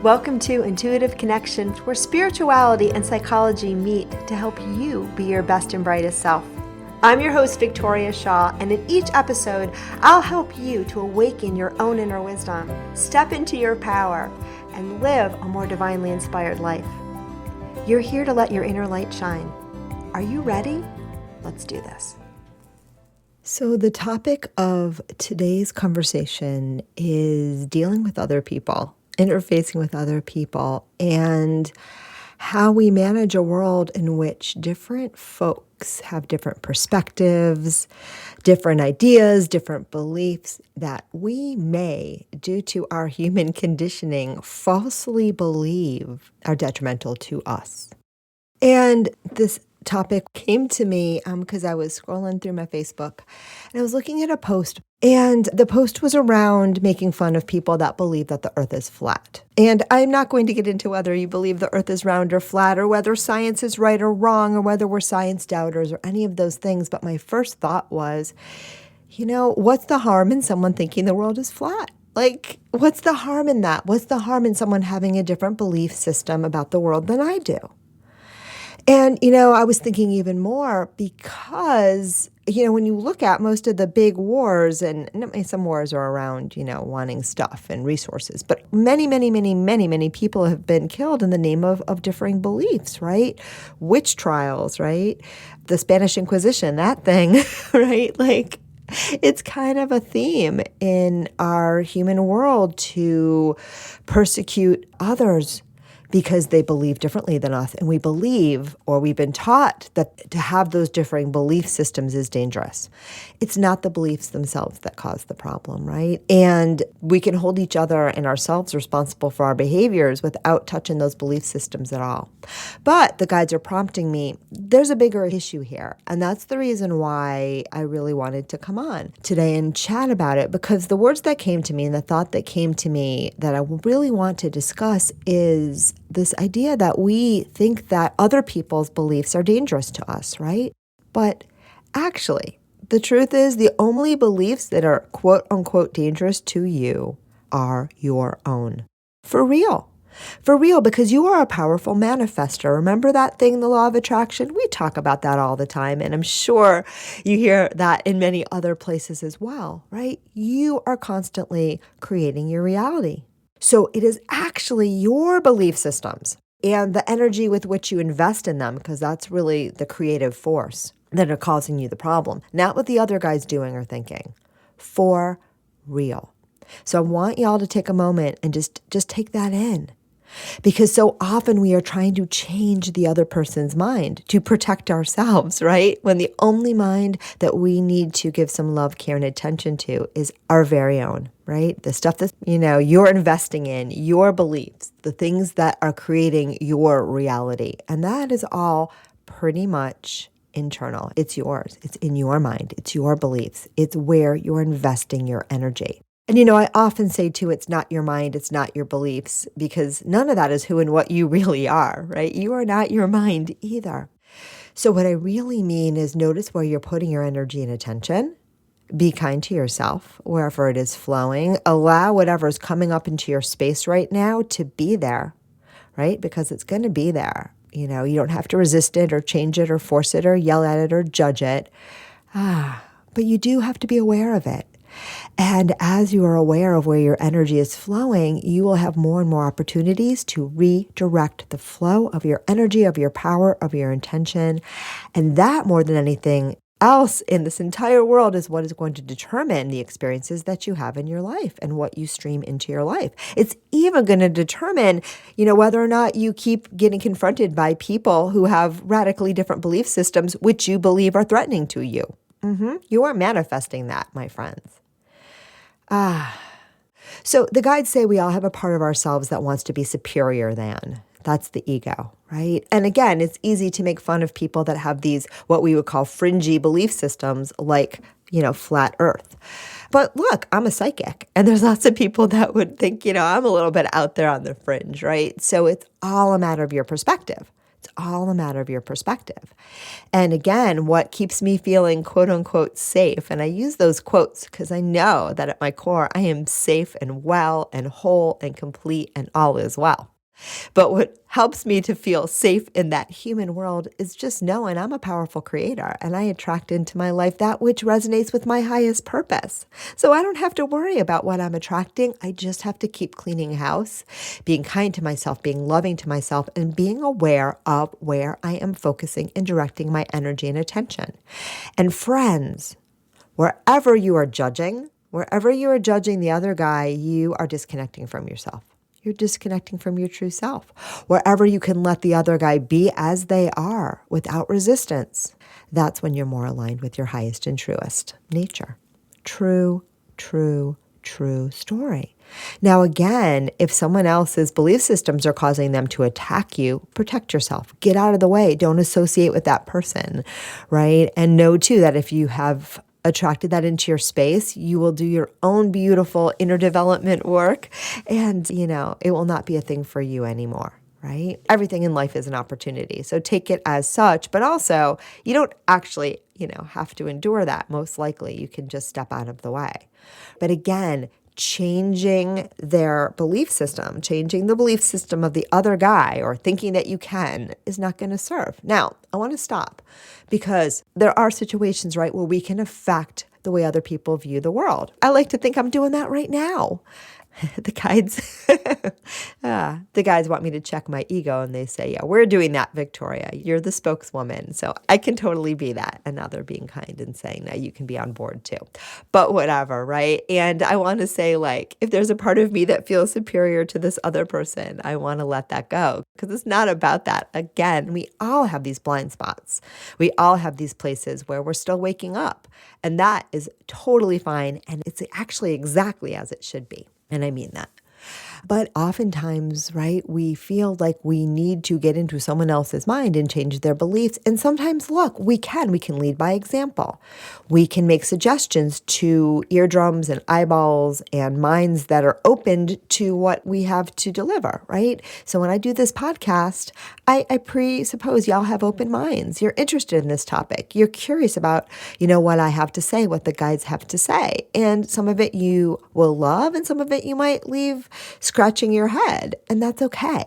Welcome to Intuitive Connections, where spirituality and psychology meet to help you be your best and brightest self. I'm your host, Victoria Shaw, and in each episode, I'll help you to awaken your own inner wisdom, step into your power, and live a more divinely inspired life. You're here to let your inner light shine. Are you ready? Let's do this. So the topic of today's conversation is dealing with other people, interfacing with other people, and how we manage a world in which different folks have different perspectives, different ideas, different beliefs that we may, due to our human conditioning, falsely believe are detrimental to us. And this topic came to me because I was scrolling through my Facebook and I was looking at a post, and the post was around making fun of people that believe that the earth is flat. And I'm not going to get into whether you believe the earth is round or flat, or whether science is right or wrong, or whether we're science doubters or any of those things. But my first thought was, what's the harm in someone thinking the world is flat? Like, what's the harm in that? What's the harm in someone having a different belief system about the world than I do? And, I was thinking even more because, when you look at most of the big wars, and some wars are around, wanting stuff and resources, but many people have been killed in the name of differing beliefs, right? Witch trials, right? The Spanish Inquisition, that thing, right? Like, it's kind of a theme in our human world to persecute others because they believe differently than us. And we believe, or we've been taught, that to have those differing belief systems is dangerous. It's not the beliefs themselves that cause the problem, right? And we can hold each other and ourselves responsible for our behaviors without touching those belief systems at all. But the guides are prompting me, there's a bigger issue here. And that's the reason why I really wanted to come on today and chat about it, because the words that came to me and the thought that came to me that I really want to discuss is this idea that we think that other people's beliefs are dangerous to us, right? But actually, the truth is the only beliefs that are quote unquote dangerous to you are your own. For real. For real, because you are a powerful manifester. Remember that thing, the law of attraction? We talk about that all the time, and I'm sure you hear that in many other places as well, right? You are constantly creating your reality. So it is actually your belief systems and the energy with which you invest in them, because that's really the creative force that are causing you the problem, not what the other guy's doing or thinking. For real. So I want y'all to take a moment and just take that in. Because so often we are trying to change the other person's mind to protect ourselves, right? When the only mind that we need to give some love, care, and attention to is our very own, right? The stuff that, you're investing in, your beliefs, the things that are creating your reality. And that is all pretty much internal. It's yours. It's in your mind. It's your beliefs. It's where you're investing your energy. And, I often say, too, it's not your mind, it's not your beliefs, because none of that is who and what you really are, right? You are not your mind either. So what I really mean is notice where you're putting your energy and attention. Be kind to yourself wherever it is flowing. Allow whatever is coming up into your space right now to be there, right? Because it's going to be there. You don't have to resist it or change it or force it or yell at it or judge it. But you do have to be aware of it. And as you are aware of where your energy is flowing, you will have more and more opportunities to redirect the flow of your energy, of your power, of your intention. And that, more than anything else in this entire world, is what is going to determine the experiences that you have in your life and what you stream into your life. It's even going to determine, whether or not you keep getting confronted by people who have radically different belief systems, which you believe are threatening to you. You are manifesting that, my friends. So the guides say we all have a part of ourselves that wants to be superior than. That's the ego, right? And again, it's easy to make fun of people that have these, what we would call fringy belief systems, like, flat earth. But look, I'm a psychic, and there's lots of people that would think, I'm a little bit out there on the fringe, right? So it's all a matter of your perspective. It's all a matter of your perspective. And again, what keeps me feeling quote unquote safe, and I use those quotes because I know that at my core, I am safe and well and whole and complete and all is well. But what helps me to feel safe in that human world is just knowing I'm a powerful creator and I attract into my life that which resonates with my highest purpose. So I don't have to worry about what I'm attracting. I just have to keep cleaning house, being kind to myself, being loving to myself, and being aware of where I am focusing and directing my energy and attention. And friends, wherever you are judging the other guy, you are disconnecting from yourself. You're disconnecting from your true self. Wherever you can let the other guy be as they are without resistance, that's when you're more aligned with your highest and truest nature. True story. Now, again, if someone else's belief systems are causing them to attack you, protect yourself. Get out of the way. Don't associate with that person, right? And know, too, that if you have attracted that into your space, you will do your own beautiful inner development work and, it will not be a thing for you anymore, right? Everything in life is an opportunity. So take it as such, but also you don't actually, have to endure that. Most likely you can just step out of the way. But again, changing their belief system, changing the belief system of the other guy or thinking that you can is not going to serve. Now, I want to stop because there are situations, right, where we can affect the way other people view the world. I like to think I'm doing that right now. The guides want me to check my ego and they say, yeah, we're doing that, Victoria. You're the spokeswoman. So I can totally be that. And now they're being kind and saying that you can be on board too. But whatever, right? And I want to say, if there's a part of me that feels superior to this other person, I want to let that go because it's not about that. Again, we all have these blind spots. We all have these places where we're still waking up. And that is totally fine. And it's actually exactly as it should be. And I mean that. But oftentimes, right, we feel like we need to get into someone else's mind and change their beliefs. And sometimes, look, we can lead by example. We can make suggestions to eardrums and eyeballs and minds that are opened to what we have to deliver, right? So when I do this podcast, I presuppose y'all have open minds. You're interested in this topic. You're curious about, what I have to say, what the guides have to say. And some of it you will love and some of it you might leave scratching your head. And that's okay.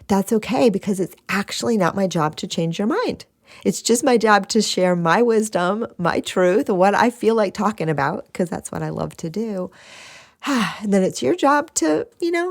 That's okay because it's actually not my job to change your mind. It's just my job to share my wisdom, my truth, what I feel like talking about, because that's what I love to do. And then it's your job to,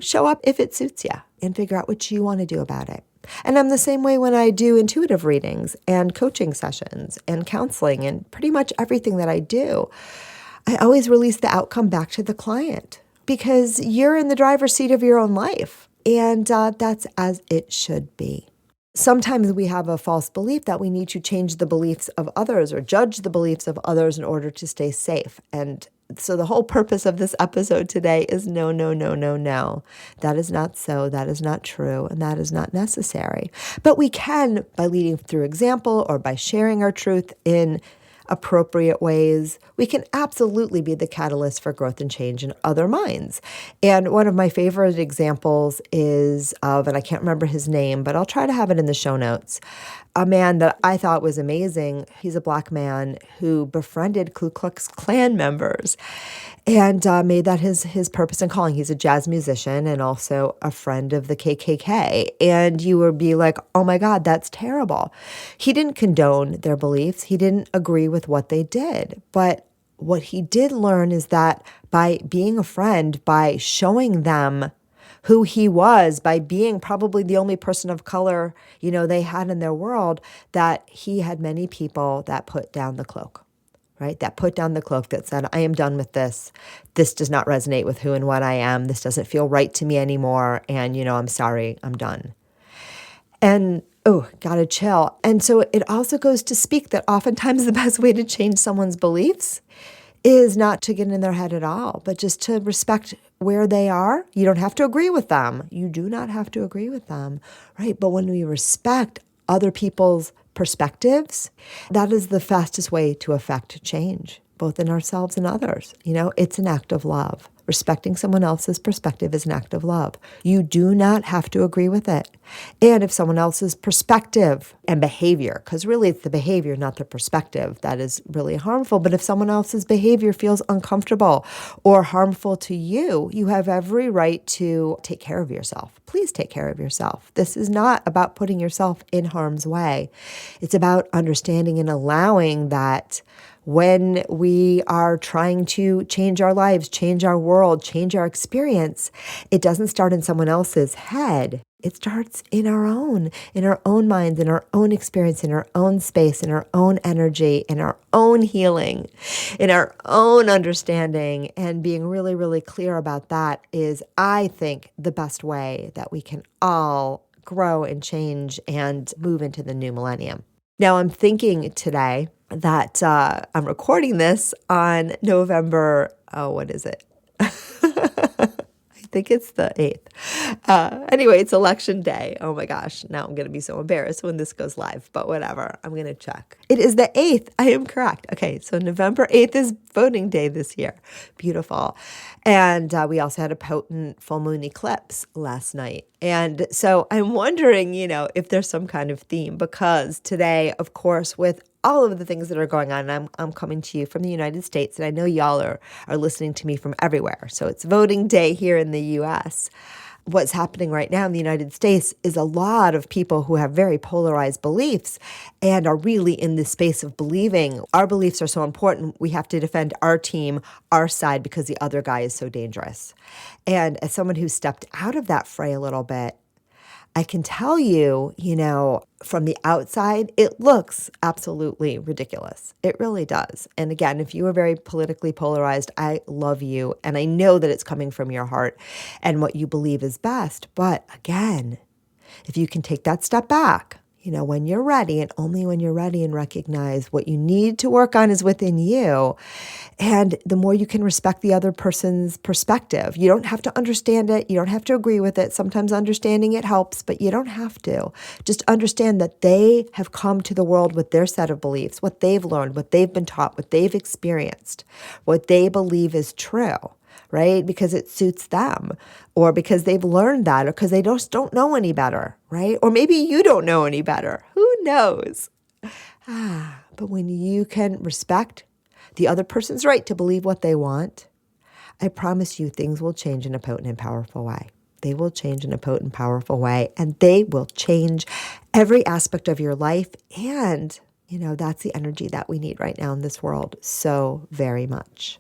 show up if it suits you and figure out what you want to do about it. And I'm the same way when I do intuitive readings and coaching sessions and counseling and pretty much everything that I do. I always release the outcome back to the client because you're in the driver's seat of your own life. And that's as it should be. Sometimes we have a false belief that we need to change the beliefs of others or judge the beliefs of others in order to stay safe. And so the whole purpose of this episode today is no. That is not so. That is not true. And that is not necessary. But we can, by leading through example or by sharing our truth in appropriate ways, we can absolutely be the catalyst for growth and change in other minds. And one of my favorite examples is of, and I can't remember his name, but I'll try to have it in the show notes, a man that I thought was amazing. He's a Black man who befriended Ku Klux Klan members and made that his purpose and calling. He's a jazz musician and also a friend of the KKK. And you would be like, oh my God, that's terrible. He didn't condone their beliefs. He didn't agree with what they did. But what he did learn is that by being a friend, by showing them who he was, by being probably the only person of color, they had in their world, that he had many people that put down the cloak. Right? That put down the cloak that said, I am done with this. This does not resonate with who and what I am. This doesn't feel right to me anymore. And, I'm sorry, I'm done. And, gotta chill. And so it also goes to speak that oftentimes the best way to change someone's beliefs is not to get in their head at all, but just to respect where they are. You don't have to agree with them. You do not have to agree with them, right? But when we respect other people's perspectives, that is the fastest way to affect change, both in ourselves and others. It's an act of love. Respecting someone else's perspective is an act of love. You do not have to agree with it. And if someone else's perspective and behavior, because really it's the behavior, not the perspective, that is really harmful. But if someone else's behavior feels uncomfortable or harmful to you, you have every right to take care of yourself. Please take care of yourself. This is not about putting yourself in harm's way. It's about understanding and allowing that when we are trying to change our lives, change our world, change our experience, it doesn't start in someone else's head. It starts in our own minds, in our own experience, in our own space, in our own energy, in our own healing, in our own understanding. And being really, really clear about that is, I think, the best way that we can all grow and change and move into the new millennium. Now, I'm thinking today that I'm recording this on November, what is it? I think it's the 8th. Anyway, it's election day. Oh my gosh, now I'm going to be so embarrassed when this goes live, but whatever. I'm going to check. It is the 8th. I am correct. Okay, so November 8th is voting day this year. Beautiful. And we also had a potent full moon eclipse last night. And so I'm wondering, if there's some kind of theme, because today, of course, with all of the things that are going on, I'm coming to you from the United States, and I know y'all are listening to me from everywhere. So it's voting day here in the U.S. What's happening right now in the United States is a lot of people who have very polarized beliefs and are really in this space of believing our beliefs are so important. We have to defend our team, our side, because the other guy is so dangerous. And as someone who stepped out of that fray a little bit, I can tell you, from the outside, it looks absolutely ridiculous. It really does. And again, if you are very politically polarized, I love you. And I know that it's coming from your heart and what you believe is best. But again, if you can take that step back, when you're ready, and only when you're ready, and recognize what you need to work on is within you. And the more you can respect the other person's perspective, you don't have to understand it. You don't have to agree with it. Sometimes understanding it helps, but you don't have to. Just understand that they have come to the world with their set of beliefs, what they've learned, what they've been taught, what they've experienced, what they believe is true. Right? Because it suits them, or because they've learned that, or because they just don't know any better, right? Or maybe you don't know any better. Who knows? But when you can respect the other person's right to believe what they want, I promise you things will change in a potent and powerful way. They will change in a potent, powerful way, and they will change every aspect of your life. And, that's the energy that we need right now in this world so very much.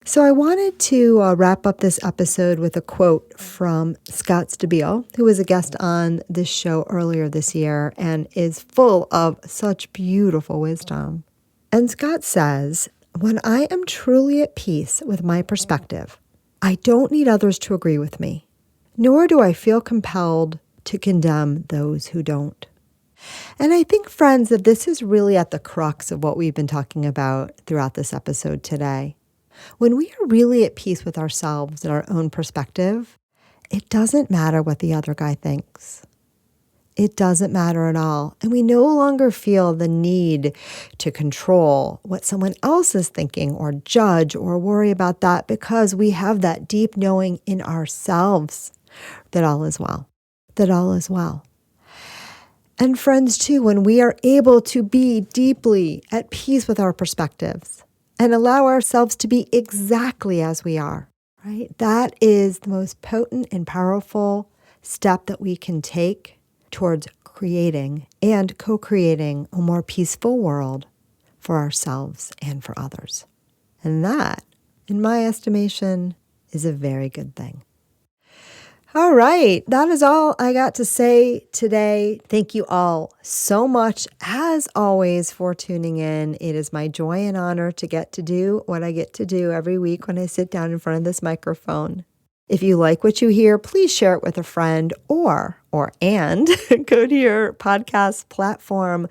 So I wanted to wrap up this episode with a quote from Scott Stabile, who was a guest on this show earlier this year and is full of such beautiful wisdom. And Scott says, "When I am truly at peace with my perspective, I don't need others to agree with me, nor do I feel compelled to condemn those who don't." And I think, friends, that this is really at the crux of what we've been talking about throughout this episode today. When we are really at peace with ourselves and our own perspective, it doesn't matter what the other guy thinks. It doesn't matter at all. And we no longer feel the need to control what someone else is thinking or judge or worry about that, because we have that deep knowing in ourselves that all is well, that all is well. And friends, too, when we are able to be deeply at peace with our perspectives, and allow ourselves to be exactly as we are, right? That is the most potent and powerful step that we can take towards creating and co-creating a more peaceful world for ourselves and for others. And that, in my estimation, is a very good thing. All right, that is all I got to say today. Thank you all so much, as always, for tuning in. It is my joy and honor to get to do what I get to do every week when I sit down in front of this microphone. If you like what you hear, please share it with a friend and go to your podcast platform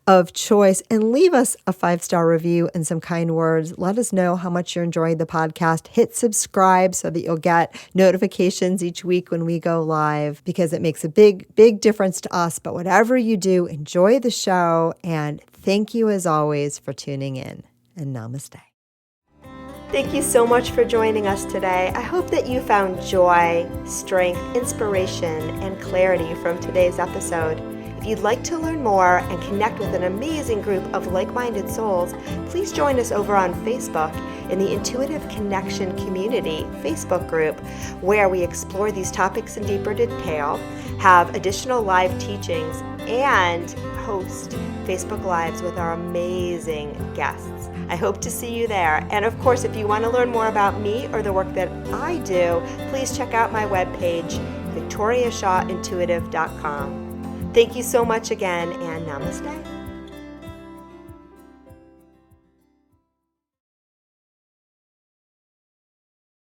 of choice and leave us a 5-star review and some kind words. Let us know how much you're enjoying the podcast. Hit subscribe so that you'll get notifications each week when we go live, because it makes a big, big difference to us. But whatever you do, enjoy the show. And thank you as always for tuning in. And namaste. Thank you so much for joining us today. I hope that you found joy, strength, inspiration, and clarity from today's episode. If you'd like to learn more and connect with an amazing group of like-minded souls, please join us over on Facebook in the Intuitive Connection Community Facebook group, where we explore these topics in deeper detail, have additional live teachings, and host Facebook Lives with our amazing guests. I hope to see you there. And of course, if you want to learn more about me or the work that I do, please check out my webpage, victoriashawintuitive.com. Thank you so much again, and namaste.